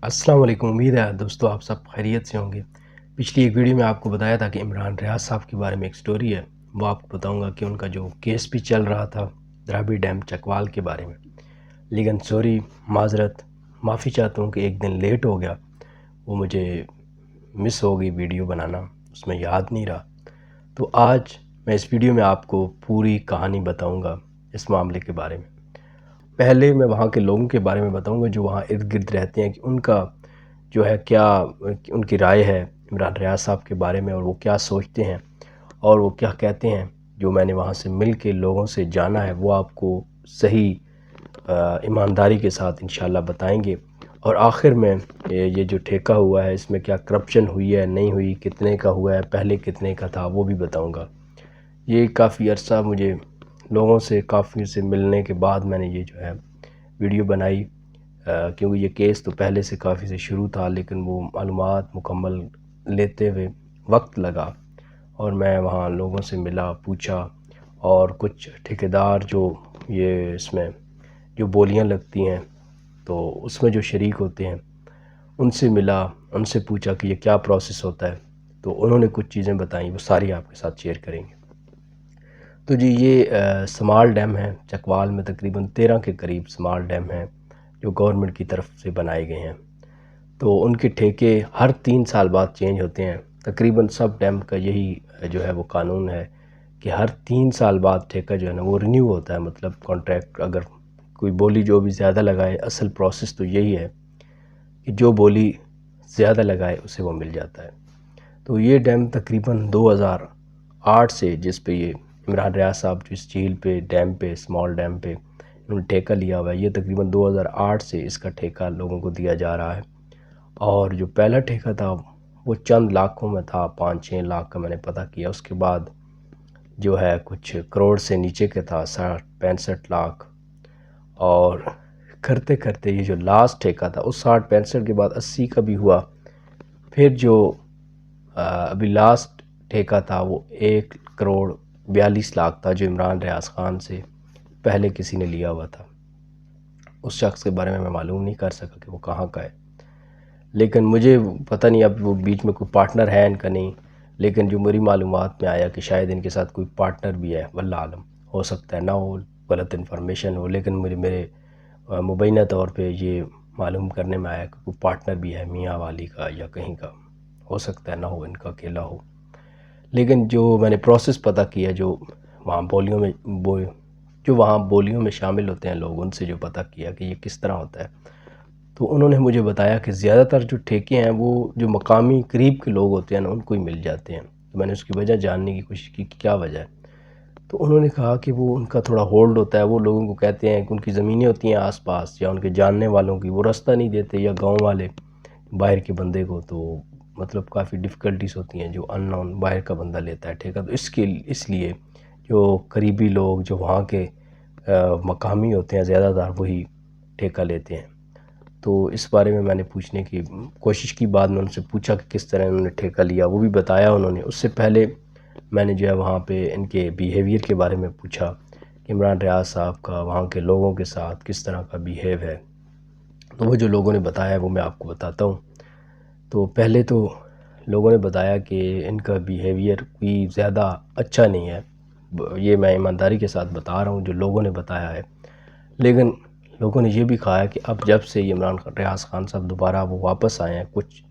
السلام علیکم، امید ہے دوستو آپ سب خیریت سے ہوں گے۔ پچھلی ایک ویڈیو میں آپ کو بتایا تھا کہ عمران ریاض صاحب کے بارے میں ایک سٹوری ہے، وہ آپ کو بتاؤں گا کہ ان کا جو کیس بھی چل رہا تھا درابی ڈیم چکوال کے بارے میں، لیکن سوری، معذرت، معافی چاہتا ہوں کہ ایک دن لیٹ ہو گیا، وہ مجھے مس ہو گئی ویڈیو بنانا، اس میں یاد نہیں رہا۔ تو آج میں اس ویڈیو میں آپ کو پوری کہانی بتاؤں گا اس معاملے کے بارے میں۔ پہلے میں وہاں کے لوگوں کے بارے میں بتاؤں گا جو وہاں ارد گرد رہتے ہیں، کہ ان کا جو ہے کیا ان کی رائے ہے عمران ریاض صاحب کے بارے میں، اور وہ کیا سوچتے ہیں اور وہ کیا کہتے ہیں۔ جو میں نے وہاں سے مل کے لوگوں سے جانا ہے وہ آپ کو صحیح ایمانداری کے ساتھ انشاءاللہ بتائیں گے۔ اور آخر میں یہ جو ٹھیکہ ہوا ہے اس میں کیا کرپشن ہوئی ہے نہیں ہوئی، کتنے کا ہوا ہے، پہلے کتنے کا تھا، وہ بھی بتاؤں گا۔ یہ کافی عرصہ مجھے لوگوں سے کافی سے ملنے کے بعد میں نے یہ جو ہے ویڈیو بنائی، کیونکہ یہ کیس تو پہلے سے کافی سے شروع تھا، لیکن وہ معلومات مکمل لیتے ہوئے وقت لگا، اور میں وہاں لوگوں سے ملا، پوچھا، اور کچھ ٹھیکیدار جو یہ اس میں جو بولیاں لگتی ہیں تو اس میں جو شریک ہوتے ہیں ان سے ملا، ان سے پوچھا کہ یہ کیا پروسیس ہوتا ہے، تو انہوں نے کچھ چیزیں بتائیں، وہ ساری آپ کے ساتھ شیئر کریں گے۔ تو جی یہ سمال ڈیم ہے چکوال میں، تقریباً 13 کے قریب سمال ڈیم ہیں جو گورنمنٹ کی طرف سے بنائے گئے ہیں۔ تو ان کے ٹھیکے ہر 3 سال بعد چینج ہوتے ہیں، تقریباً سب ڈیم کا یہی جو ہے وہ قانون ہے کہ ہر 3 سال بعد ٹھیکہ جو ہے نا وہ رینیو ہوتا ہے، مطلب کانٹریکٹ اگر کوئی بولی جو بھی زیادہ لگائے، اصل پروسیس تو یہی ہے کہ جو بولی زیادہ لگائے اسے وہ مل جاتا ہے۔ تو یہ ڈیم تقریباً 2008 سے، جس پہ یہ عمران ریاض صاحب جو اس جھیل پہ، ڈیم پہ، سمال ڈیم پہ انہوں نے ٹھیکہ لیا ہوا ہے، یہ تقریباً 2008 سے اس کا ٹھیکہ لوگوں کو دیا جا رہا ہے۔ اور جو پہلا ٹھیکہ تھا وہ چند لاکھوں میں تھا، 5-6 لاکھ کا میں نے پتہ کیا، اس کے بعد جو ہے کچھ کروڑ سے نیچے کا تھا، 65 لاکھ، اور کرتے کرتے یہ جو لاسٹ ٹھیکہ تھا اس 65 کے بعد 80 کا بھی ہوا، پھر جو ابھی لاسٹ ٹھیکہ تھا وہ 1 کروڑ 42 لاکھ تھا، جو عمران ریاض خان سے پہلے کسی نے لیا ہوا تھا۔ اس شخص کے بارے میں معلوم نہیں کر سکا کہ وہ کہاں کا ہے، لیکن مجھے پتہ نہیں اب وہ بیچ میں کوئی پارٹنر ہے ان کا نہیں، لیکن جو میری معلومات میں آیا کہ شاید ان کے ساتھ کوئی پارٹنر بھی ہے، واللہ عالم، ہو سکتا ہے نہ ہو، غلط انفارمیشن ہو، لیکن میرے مبینہ طور پہ یہ معلوم کرنے میں آیا کہ کوئی پارٹنر بھی ہے میاں والی کا یا کہیں کا، ہو سکتا ہے نہ ہو، ان کا اکیلا ہو۔ لیکن جو میں نے پروسیس پتہ کیا، جو وہاں بولیوں میں شامل ہوتے ہیں لوگ، ان سے جو پتہ کیا کہ یہ کس طرح ہوتا ہے، تو انہوں نے مجھے بتایا کہ زیادہ تر جو ٹھیکے ہیں وہ جو مقامی قریب کے لوگ ہوتے ہیں نا ان کو ہی مل جاتے ہیں۔ تو میں نے اس کی وجہ جاننے کی کوشش کی کہ کیا وجہ ہے، تو انہوں نے کہا کہ وہ ان کا تھوڑا ہولڈ ہوتا ہے، وہ لوگوں کو کہتے ہیں کہ ان کی زمینیں ہوتی ہیں آس پاس، یا ان کے جاننے والوں کی، وہ رستہ نہیں دیتے، یا گاؤں والے باہر کے بندے کو، تو مطلب کافی ڈیفیکلٹیز ہوتی ہیں جو ان نون باہر کا بندہ لیتا ہے ٹھیکہ، تو اس لیے جو قریبی لوگ جو وہاں کے مقامی ہوتے ہیں زیادہ تر وہی ٹھیکہ لیتے ہیں۔ تو اس بارے میں نے پوچھنے کی کوشش کی، بعد میں ان سے پوچھا کہ کس طرح انہوں نے ٹھیکہ لیا، وہ بھی بتایا انہوں نے۔ اس سے پہلے میں نے جو ہے وہاں پہ ان کے بیہیویئر کے بارے میں پوچھا کہ عمران ریاض صاحب کا وہاں کے لوگوں کے ساتھ کس طرح کا بیہیو ہے، تو وہ جو لوگوں نے بتایا ہے وہ میں آپ کو بتاتا ہوں۔ تو پہلے تو لوگوں نے بتایا کہ ان کا بیہیویئر کوئی زیادہ اچھا نہیں ہے، یہ میں ایمانداری کے ساتھ بتا رہا ہوں جو لوگوں نے بتایا ہے، لیکن لوگوں نے یہ بھی کہا ہے کہ اب جب سے عمران ریاض خان صاحب دوبارہ وہ واپس آئے ہیں، کچھ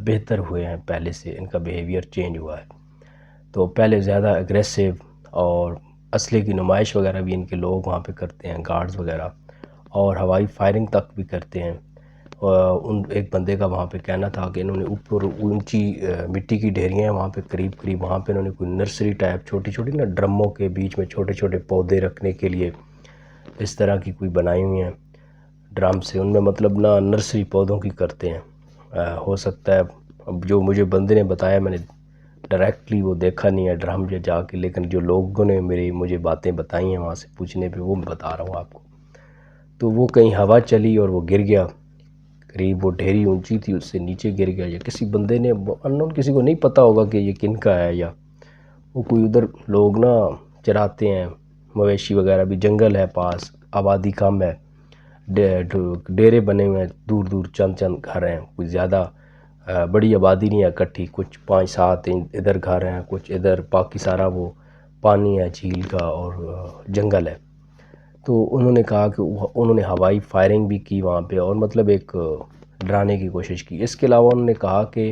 بہتر ہوئے ہیں، پہلے سے ان کا بیہیویئر چینج ہوا ہے۔ تو پہلے زیادہ اگریسیو، اور اسلحے کی نمائش وغیرہ بھی ان کے لوگ وہاں پہ کرتے ہیں، گارڈز وغیرہ، اور ہوائی فائرنگ تک بھی کرتے ہیں۔ ایک بندے کا وہاں پہ کہنا تھا کہ انہوں نے اوپر اونچی مٹی کی ڈھیریاں ہیں وہاں پہ قریب وہاں پہ انہوں نے کوئی نرسری ٹائپ چھوٹی چھوٹی نا ڈرموں کے بیچ میں چھوٹے چھوٹے پودے رکھنے کے لیے اس طرح کی کوئی بنائی ہوئی ہیں ڈرم سے، ان میں مطلب نہ نرسری پودوں کی کرتے ہیں، ہو سکتا ہے اب جو مجھے بندے نے بتایا، میں نے ڈائریکٹلی وہ دیکھا نہیں ہے ڈرم جا کے، لیکن جو لوگوں نے مجھے باتیں بتائی ہیں وہاں سے پوچھنے پہ، وہ میں بتا رہا ہوں آپ کو۔ تو وہ کہیں ہوا چلی اور وہ گر گیا، قریب وہ ڈھیری اونچی تھی اس سے نیچے گر گیا، یا کسی بندے نے انون، کسی کو نہیں پتہ ہوگا کہ یہ کن کا ہے، یا وہ کوئی ادھر لوگ چراتے ہیں، مویشی وغیرہ بھی، جنگل ہے پاس، آبادی کم ہے، ڈیرے بنے ہوئے ہیں، دور دور چند چند گھر ہیں، کوئی زیادہ بڑی آبادی نہیں ہے اکٹھی، کچھ 5-7 ادھر گھر ہیں، کچھ ادھر، باقی سارا وہ پانی ہے جھیل کا اور جنگل ہے۔ تو انہوں نے کہا کہ انہوں نے ہوائی فائرنگ بھی کی وہاں پہ، اور مطلب ایک ڈرانے کی کوشش کی۔ اس کے علاوہ انہوں نے کہا کہ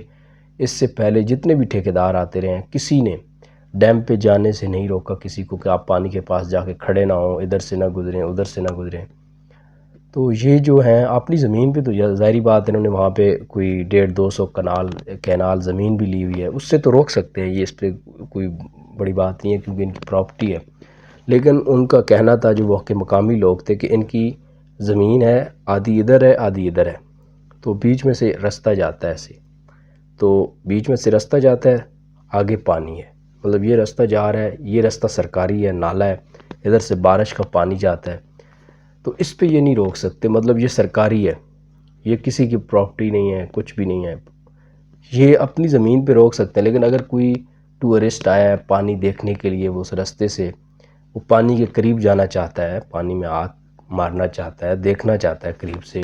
اس سے پہلے جتنے بھی ٹھیکیدار آتے رہے ہیں، کسی نے ڈیم پہ جانے سے نہیں روکا کسی کو کہ آپ پانی کے پاس جا کے کھڑے نہ ہوں، ادھر سے نہ گزریں ادھر سے نہ گزریں۔ تو یہ جو ہیں اپنی زمین پہ، تو ظاہری بات ہے انہوں نے وہاں پہ کوئی 150-200 کینال زمین بھی لی ہوئی ہے، اس سے تو روک سکتے ہیں، یہ اس پہ کوئی بڑی بات نہیں ہے کیونکہ ان کی پراپرٹی ہے۔ لیکن ان کا کہنا تھا جو وہاں کے مقامی لوگ تھے کہ ان کی زمین ہے، آدھی ادھر ہے آدھی ادھر ہے، تو بیچ میں سے رستہ جاتا ہے ایسے، تو بیچ میں سے رستہ جاتا ہے، آگے پانی ہے، مطلب یہ رستہ جا رہا ہے، یہ رستہ سرکاری ہے، نالا ہے، ادھر سے بارش کا پانی جاتا ہے، تو اس پہ یہ نہیں روک سکتے، مطلب یہ سرکاری ہے، یہ کسی کی پراپرٹی نہیں ہے، کچھ بھی نہیں ہے، یہ اپنی زمین پہ روک سکتے ہیں۔ لیکن اگر کوئی ٹورسٹ آیا ہے پانی دیکھنے کے لیے، وہ اس رستے سے وہ پانی کے قریب جانا چاہتا ہے، پانی میں ہاتھ مارنا چاہتا ہے، دیکھنا چاہتا ہے قریب سے،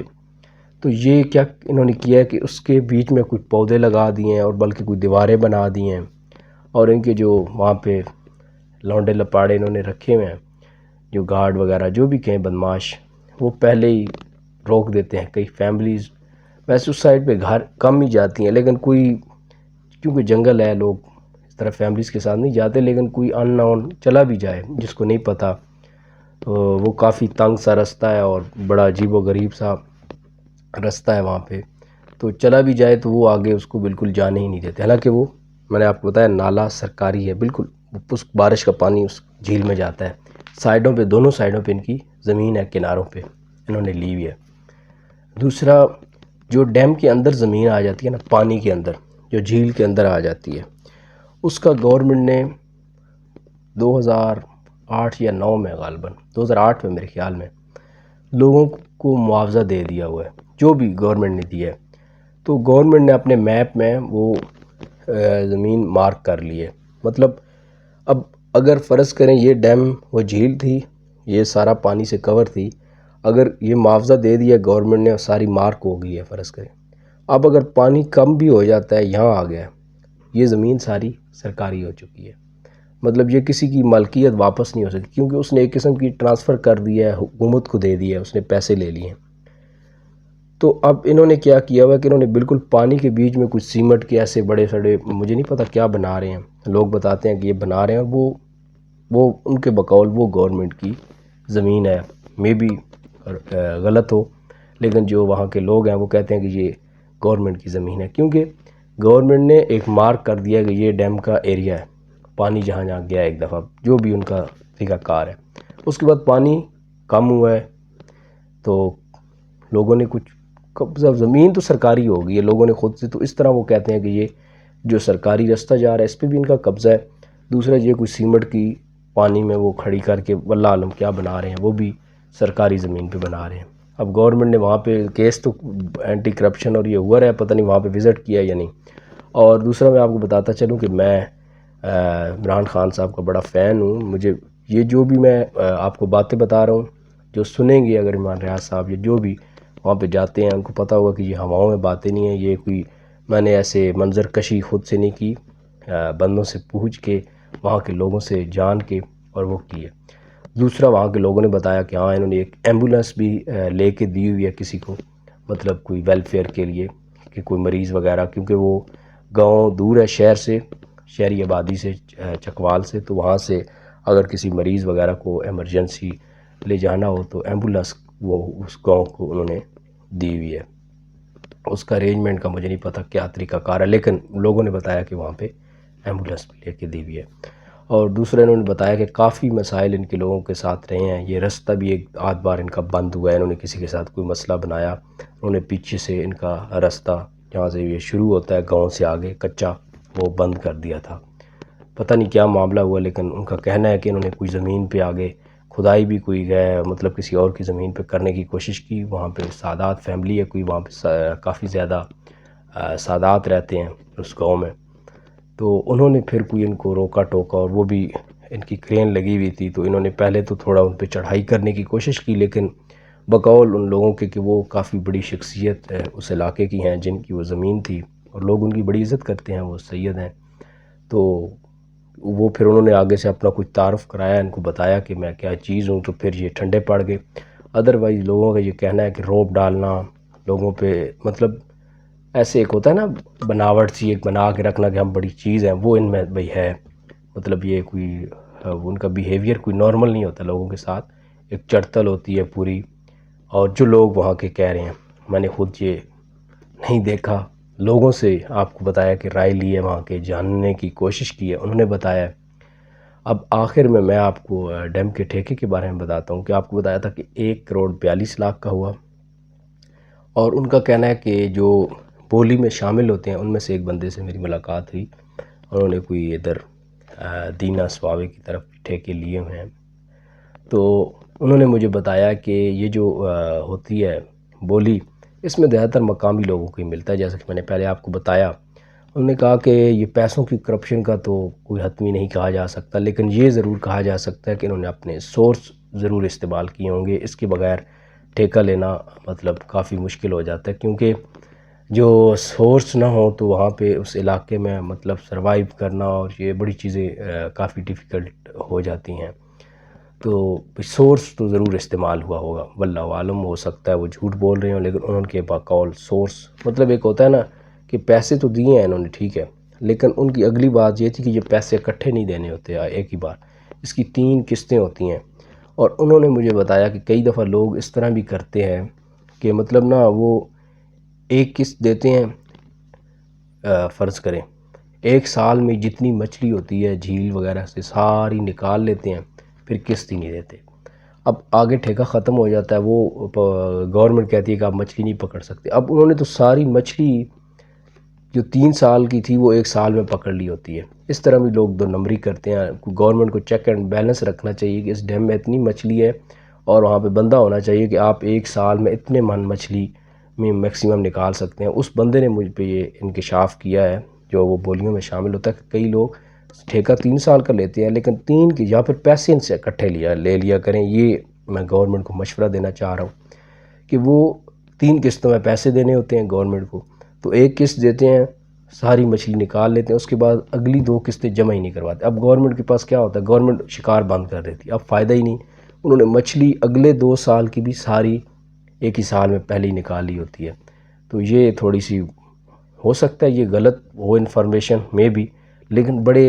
تو یہ کیا انہوں نے کیا ہے کہ اس کے بیچ میں کچھ پودے لگا دیے ہیں، اور بلکہ کوئی دیواریں بنا دی ہیں، اور ان کے جو وہاں پہ لونڈے لپاڑے انہوں نے رکھے ہوئے ہیں، جو گارڈ وغیرہ جو بھی کہیں بدماش، وہ پہلے ہی روک دیتے ہیں۔ کئی فیملیز ویسے اس سائڈ پہ گھر کم ہی جاتی ہیں، لیکن کوئی کیونکہ جنگل ہے، لوگ اس طرح فیملیز کے ساتھ نہیں جاتے، لیکن کوئی ان نون چلا بھی جائے جس کو نہیں پتہ، وہ کافی تنگ سا رستہ ہے اور بڑا عجیب و غریب سا رستہ ہے وہاں پہ، تو چلا بھی جائے تو وہ آگے اس کو بالکل جانے ہی نہیں دیتے، حالانکہ وہ میں نے آپ کو بتایا نالا سرکاری ہے بالکل، اس بارش کا پانی اس جھیل میں جاتا ہے، سائڈوں پہ دونوں سائڈوں پہ ان کی زمین ہے، کناروں پہ انہوں نے لی ہوئی ہے۔ دوسرا، جو ڈیم کے اندر زمین آ جاتی ہے نا، پانی کے اندر جو جھیل کے اندر آ جاتی ہے، اس کا گورنمنٹ نے 2008 یا 9 میں، غالباً 2008 میں میرے خیال میں، لوگوں کو معاوضہ دے دیا ہوا ہے، جو بھی گورنمنٹ نے دیا ہے، تو گورنمنٹ نے اپنے میپ میں وہ زمین مارک کر لی ہے، مطلب اب اگر فرض کریں یہ ڈیم وہ جھیل تھی، یہ سارا پانی سے کور تھی، اگر یہ معاوضہ دے دیا گورنمنٹ نے، ساری مارک ہو گئی ہے فرض کریں، اب اگر پانی کم بھی ہو جاتا ہے، یہاں آ گیا، یہ زمین ساری سرکاری ہو چکی ہے، مطلب یہ کسی کی ملکیت واپس نہیں ہو سکتی، کیونکہ اس نے ایک قسم کی ٹرانسفر کر دیا ہے، حکومت کو دے دیا ہے، اس نے پیسے لے لیے ہیں۔ تو اب انہوں نے کیا کیا ہوا ہے کہ انہوں نے بالکل پانی کے بیچ میں کچھ سیمٹ کے ایسے بڑے سڑے، مجھے نہیں پتہ کیا بنا رہے ہیں، لوگ بتاتے ہیں کہ یہ بنا رہے ہیں، وہ ان کے بقول وہ گورنمنٹ کی زمین ہے، مے بی غلط ہو، لیکن جو وہاں کے لوگ ہیں وہ کہتے ہیں کہ یہ گورنمنٹ کی زمین ہے، کیونکہ گورنمنٹ نے ایک مارک کر دیا کہ یہ ڈیم کا ایریا ہے، پانی جہاں جہاں گیا ایک دفعہ، جو بھی ان کا طریقہ کار ہے، اس کے بعد پانی کم ہوا ہے، تو لوگوں نے کچھ قبضہ، زمین تو سرکاری ہوگی ہے لوگوں نے خود سے، تو اس طرح وہ کہتے ہیں کہ یہ جو سرکاری رستہ جا رہا ہے اس پہ بھی ان کا قبضہ ہے۔ دوسرا، یہ کوئی سیمٹ کی پانی میں وہ کھڑی کر کے واللہ عالم کیا بنا رہے ہیں، وہ بھی سرکاری زمین پہ بنا رہے ہیں۔ اب گورنمنٹ نے وہاں پہ کیس تو اینٹی کرپشن اور یہ ہوا رہا ہے، پتہ نہیں وہاں پہ وزٹ کیا یا نہیں۔ اور دوسرا، میں آپ کو بتاتا چلوں کہ میں عمران خان صاحب کا بڑا فین ہوں، مجھے یہ جو بھی میں آپ کو باتیں بتا رہا ہوں، جو سنیں گے اگر عمران ریاض صاحب یا جو بھی وہاں پہ جاتے ہیں، ان کو پتہ ہوگا کہ یہ ہواؤں میں باتیں نہیں ہیں، یہ کوئی میں نے ایسے منظر کشی خود سے نہیں کی، بندوں سے پوچھ کے، وہاں کے لوگوں سے جان کے، اور وہ کی ہے۔ دوسرا، وہاں کے لوگوں نے بتایا کہ ہاں انہوں نے ایک ایمبولینس بھی لے کے دی ہوئی ہے کسی کو، مطلب کوئی ویلفیئر کے لیے، کہ کوئی مریض وغیرہ، کیونکہ وہ گاؤں دور ہے شہر سے، شہری آبادی سے، چکوال سے، تو وہاں سے اگر کسی مریض وغیرہ کو ایمرجنسی لے جانا ہو تو ایمبولینس وہ اس گاؤں کو انہوں نے دی ہوئی ہے۔ اس کا ارینجمنٹ کا مجھے نہیں پتہ کیا طریقہ کار ہے، لیکن لوگوں نے بتایا کہ وہاں پہ ایمبولینس بھی لے کے دی ہوئی ہے۔ اور دوسرا، انہوں نے بتایا کہ کافی مسائل ان کے لوگوں کے ساتھ رہے ہیں، یہ رستہ بھی ایک آدھ بار ان کا بند ہوا ہے، انہوں نے کسی کے ساتھ کوئی مسئلہ بنایا، انہوں نے پیچھے سے ان کا رستہ جہاں سے یہ شروع ہوتا ہے گاؤں سے آگے کچا، وہ بند کر دیا تھا، پتہ نہیں کیا معاملہ ہوا، لیکن ان کا کہنا ہے کہ انہوں نے کوئی زمین پہ آگے کھدائی بھی کوئی گئے، مطلب کسی اور کی زمین پہ کرنے کی کوشش کی، وہاں پہ سادات فیملی ہے کوئی، وہاں پہ کافی زیادہ سادات رہتے ہیں اس گاؤں میں، تو انہوں نے پھر کوئی ان کو روکا ٹوکا، اور وہ بھی ان کی کرین لگی ہوئی تھی، تو انہوں نے پہلے تو تھوڑا ان پہ چڑھائی کرنے کی کوشش کی، لیکن بقول ان لوگوں کے کہ وہ کافی بڑی شخصیت اس علاقے کی ہیں جن کی وہ زمین تھی اور لوگ ان کی بڑی عزت کرتے ہیں، وہ سید ہیں. تو وہ پھر انہوں نے آگے سے اپنا کچھ تعارف کرایا، ان کو بتایا کہ میں کیا چیز ہوں، تو پھر یہ ٹھنڈے پڑ گئے. ادروائز لوگوں کا یہ کہنا ہے کہ روب ڈالنا لوگوں پہ، مطلب ایسے ایک ہوتا ہے نا بناوٹ سی ایک بنا کے رکھنا کہ ہم بڑی چیز ہیں، وہ ان میں بھئی ہے. مطلب یہ کوئی ان کا بیہیویئر کوئی نارمل نہیں ہوتا لوگوں کے ساتھ، ایک چڑتل ہوتی ہے پوری. اور جو لوگ وہاں کے کہہ رہے ہیں، میں نے خود یہ نہیں دیکھا، لوگوں سے آپ کو بتایا کہ رائے لی ہے، وہاں کے جاننے کی کوشش کی ہے، انہوں نے بتایا ہے. اب آخر میں آپ کو ڈیم کے ٹھیکے کے بارے میں بتاتا ہوں کہ آپ کو بتایا تھا کہ 1,42,00,000 کا ہوا. اور ان کا کہنا ہے کہ جو بولی میں شامل ہوتے ہیں ان میں سے ایک بندے سے میری ملاقات ہوئی، انہوں نے کوئی ادھر دینا سواوے کی طرف ٹھیکے لیے ہوئے ہیں. تو انہوں نے مجھے بتایا کہ یہ جو ہوتی ہے بولی، اس میں زیادہ تر مقامی لوگوں کو ہی ملتا ہے، جیسا کہ میں نے پہلے آپ کو بتایا. انہوں نے کہا کہ یہ پیسوں کی کرپشن کا تو کوئی حتمی نہیں کہا جا سکتا، لیکن یہ ضرور کہا جا سکتا ہے کہ انہوں نے اپنے سورس ضرور استعمال کیے ہوں گے. اس کے بغیر ٹھیکہ لینا مطلب کافی مشکل ہو جاتا ہے، کیونکہ جو سورس نہ ہو تو وہاں پہ اس علاقے میں مطلب سروائیو کرنا اور یہ بڑی چیزیں کافی ڈیفیکلٹ ہو جاتی ہیں. تو سورس تو ضرور استعمال ہوا ہوگا، واللہ عالم، ہو سکتا ہے وہ جھوٹ بول رہے ہوں، لیکن انہوں کے بقول سورس مطلب ایک ہوتا ہے نا کہ پیسے تو دیے ہیں انہوں نے، ٹھیک ہے، لیکن ان کی اگلی بات یہ تھی کہ یہ پیسے اکٹھے نہیں دینے ہوتے ایک ہی بار، اس کی 3 قسطیں ہوتی ہیں. اور انہوں نے مجھے بتایا کہ کئی دفعہ لوگ اس طرح بھی کرتے ہیں کہ مطلب نا وہ ایک قسط دیتے ہیں، فرض کریں 1 سال میں جتنی مچھلی ہوتی ہے جھیل وغیرہ سے ساری نکال لیتے ہیں، پھر قسط ہی نہیں دیتے. اب آگے ٹھیکہ ختم ہو جاتا ہے، وہ گورنمنٹ کہتی ہے کہ آپ مچھلی نہیں پکڑ سکتے. اب انہوں نے تو ساری مچھلی جو 3 سال کی تھی وہ 1 سال میں پکڑ لی ہوتی ہے. اس طرح بھی لوگ 2 نمبری کرتے ہیں. گورنمنٹ کو چیک اینڈ بیلنس رکھنا چاہیے کہ اس ڈیم میں اتنی مچھلی ہے، اور وہاں پہ بندہ ہونا چاہیے کہ آپ 1 سال میں اتنے من مچھلی میں میکسیمم نکال سکتے ہیں. اس بندے نے مجھ پہ یہ انکشاف کیا ہے جو وہ بولیوں میں شامل ہوتا ہے کہ کئی لوگ ٹھیکہ 3 سال کا لیتے ہیں، لیکن 3 کی یا پھر پیسے ان سے اکٹھے لے لیا کریں. یہ میں گورنمنٹ کو مشورہ دینا چاہ رہا ہوں کہ وہ 3 قسطوں میں پیسے دینے ہوتے ہیں گورنمنٹ کو، تو 1 قسط دیتے ہیں، ساری مچھلی نکال لیتے ہیں، اس کے بعد اگلی 2 قسطیں جمع ہی نہیں کرواتے. اب گورنمنٹ کے پاس کیا ہوتا ہے، گورنمنٹ شکار بند کر دیتی ہے، اب فائدہ ہی نہیں. انہوں نے مچھلی اگلے 2 سال کی بھی ساری ایک ہی سال میں پہلے ہی نکال لی ہوتی ہے. تو یہ تھوڑی سی ہو سکتا ہے یہ غلط وہ انفارمیشن میں بھی، لیکن بڑے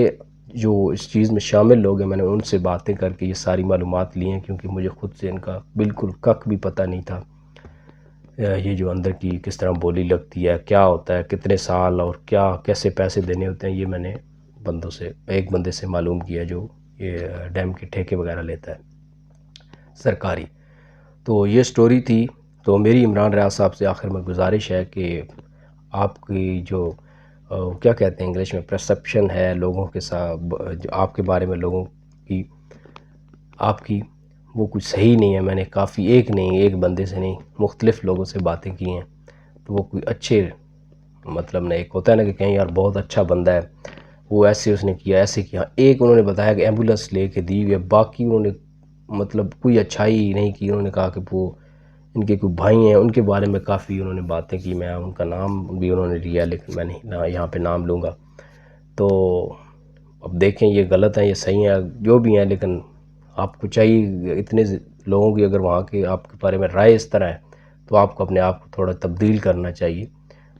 جو اس چیز میں شامل لوگ ہیں میں نے ان سے باتیں کر کے یہ ساری معلومات لی ہیں، کیونکہ مجھے خود سے ان کا بالکل کک بھی پتہ نہیں تھا. یہ جو اندر کی کس طرح بولی لگتی ہے، کیا ہوتا ہے، کتنے سال اور کیا کیسے پیسے دینے ہوتے ہیں، یہ میں نے ایک بندے سے معلوم کیا جو یہ ڈیم کے ٹھیکے وغیرہ لیتا ہے سرکاری. تو یہ سٹوری تھی. تو میری عمران ریاض صاحب سے آخر میں گزارش ہے کہ آپ کی جو کیا کہتے ہیں انگلش میں پرسپشن ہے لوگوں کے ساتھ، جو آپ کے بارے میں لوگوں کی آپ کی وہ کچھ صحیح نہیں ہے. میں نے کافی ایک بندے سے نہیں مختلف لوگوں سے باتیں کی ہیں، تو وہ کوئی اچھے مطلب ایک ہوتا ہے نا کہ کہیں یار بہت اچھا بندہ ہے، وہ ایسے اس نے کیا ایسے کیا. ایک انہوں نے بتایا کہ ایمبولینس لے کے دی ہوئی ہے، باقی انہوں نے مطلب کوئی اچھائی نہیں کی. انہوں نے کہا کہ وہ ان کے کوئی بھائی ہیں، ان کے بارے میں کافی انہوں نے باتیں کی. میں ان کا نام بھی انہوں نے لیا، لیکن میں نہیں یہاں پہ نام لوں گا. تو اب دیکھیں یہ غلط ہیں یہ صحیح ہیں جو بھی ہیں، لیکن آپ کو چاہیے اتنے لوگوں کی اگر وہاں کے آپ کے بارے میں رائے اس طرح ہے تو آپ کو اپنے آپ کو تھوڑا تبدیل کرنا چاہیے.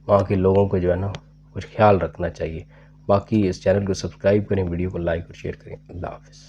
وہاں کے لوگوں کو جو ہے نا کچھ خیال رکھنا چاہیے. باقی اس چینل کو سبسکرائب کریں، ویڈیو کو لائک اور شیئر کریں. اللہ حافظ.